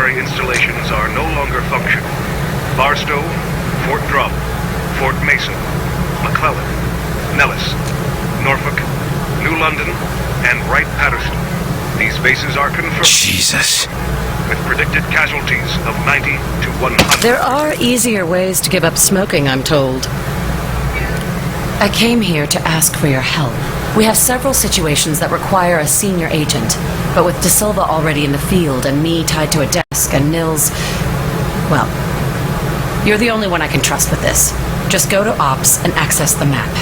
military installations are no longer functional. Barstow, Fort Drum, Fort Mason, McClellan, Nellis, Norfolk, New London, and Wright-Patterson. These bases are confirmed. Jesus. With predicted casualties of 90 to 100. There are easier ways to give up smoking, I'm told. I came here to ask for your help. We have several situations that require a senior agent, but with De Silva already in the field and me tied to a desk and Nils... Well, you're the only one I can trust with this. Just go to Ops and access the map.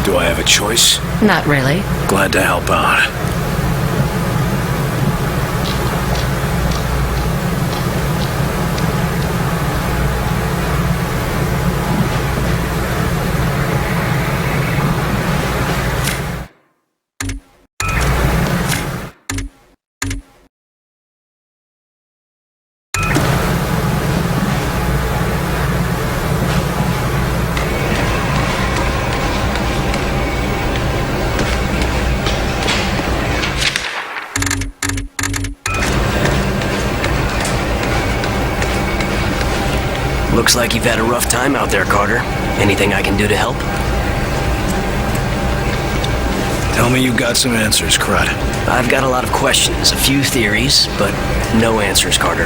Do I have a choice? Not really. Glad to help out. Looks like you've had a rough time out there, Carter. Anything I can do to help? Tell me you've got some answers, Crud. I've got a lot of questions, a few theories, but no answers, Carter.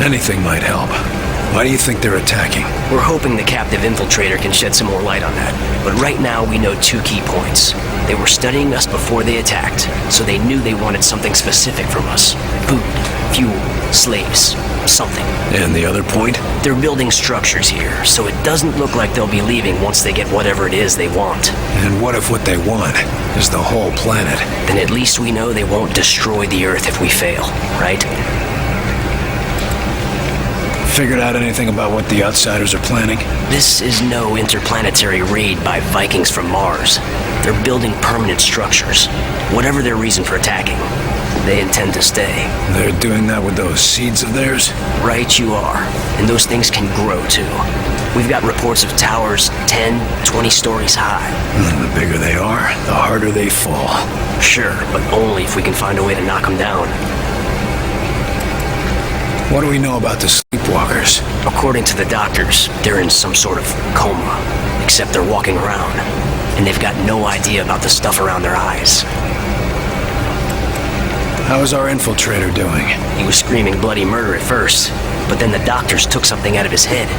Anything might help. Why do you think they're attacking? We're hoping the captive infiltrator can shed some more light on that. But right now, we know 2 key points. They were studying us before they attacked, so they knew they wanted something specific from us. Food, fuel, slaves, something. And the other point? They're building structures here, so it doesn't look like they'll be leaving once they get whatever it is they want. And what if what they want is the whole planet? Then at least we know they won't destroy the Earth if we fail, right? Figured out anything about what the outsiders are planning? This is no interplanetary raid by Vikings from Mars. They're building permanent structures. Whatever their reason for attacking, they intend to stay. They're doing that with those seeds of theirs? Right you are. And those things can grow too. We've got reports of towers 10, 20 stories high. And the bigger they are, the harder they fall. Sure, but only if we can find a way to knock them down. What do we know about the sleepwalkers? According to the doctors, they're in some sort of coma. Except they're walking around. And they've got no idea about the stuff around their eyes. How is our infiltrator doing? He was screaming bloody murder at first, but then the doctors took something out of his head.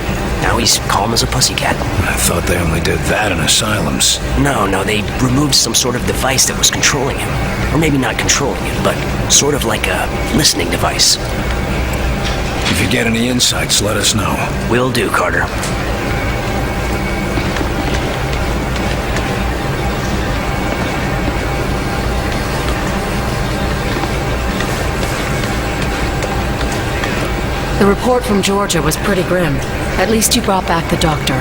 Now he's calm as a pussycat. I thought they only did that in asylums. No, they removed some sort of device that was controlling him. Or maybe not controlling him, but sort of like a listening device. If you get any insights, let us know. Will do, Carter. The report from Georgia was pretty grim. At least you brought back the doctor.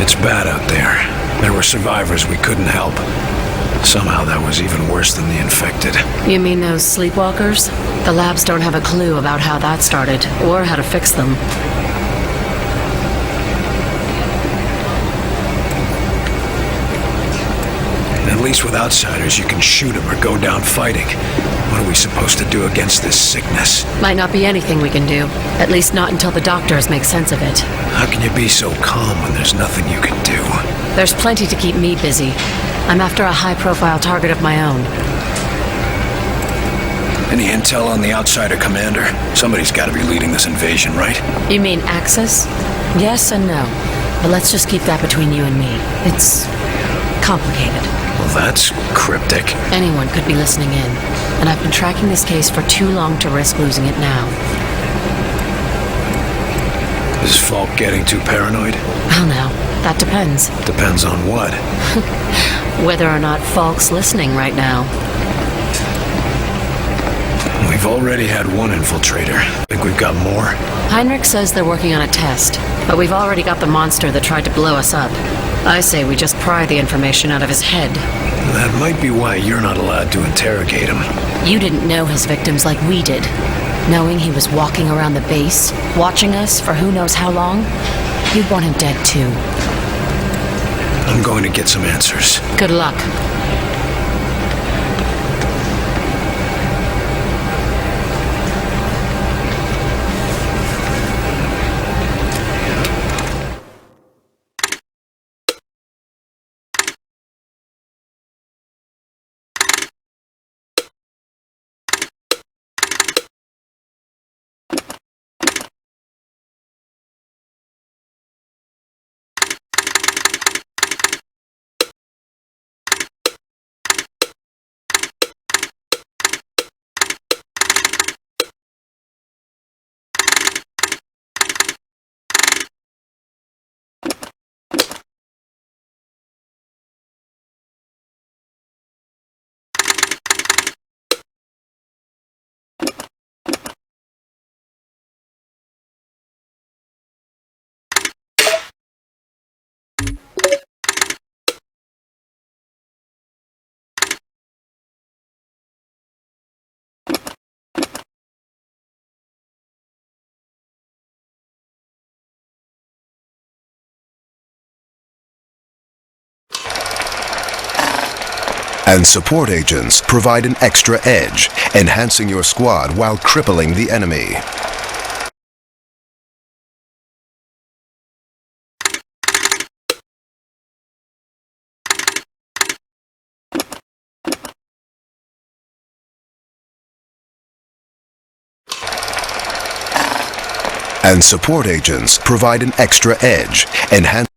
It's bad out there. There were survivors we couldn't help. Somehow that was even worse than the infected. You mean those sleepwalkers? The labs don't have a clue about how that started, or how to fix them. At least with outsiders, you can shoot them or go down fighting. What are we supposed to do against this sickness? Might not be anything we can do. At least not until the doctors make sense of it. How can you be so calm when there's nothing you can do? There's plenty to keep me busy. I'm after a high-profile target of my own. Any intel on the outsider commander? Somebody's got to be leading this invasion, right? You mean Axis? Yes and no. But let's just keep that between you and me. It's complicated. Well, that's cryptic. Anyone could be listening in. And I've been tracking this case for too long to risk losing it now. Is Falk getting too paranoid? Well, now, that depends. Depends on what? Whether or not Falk's listening right now. We've already had one infiltrator. Think we've got more? Heinrich says they're working on a test, but we've already got the monster that tried to blow us up. I say we just pry the information out of his head. That might be why you're not allowed to interrogate him. You didn't know his victims like we did. Knowing he was walking around the base, watching us for who knows how long, you'd want him dead too. I'm going to get some answers. Good luck. And support agents provide an extra edge, enhancing your squad while crippling the enemy. And support agents provide an extra edge, enhancing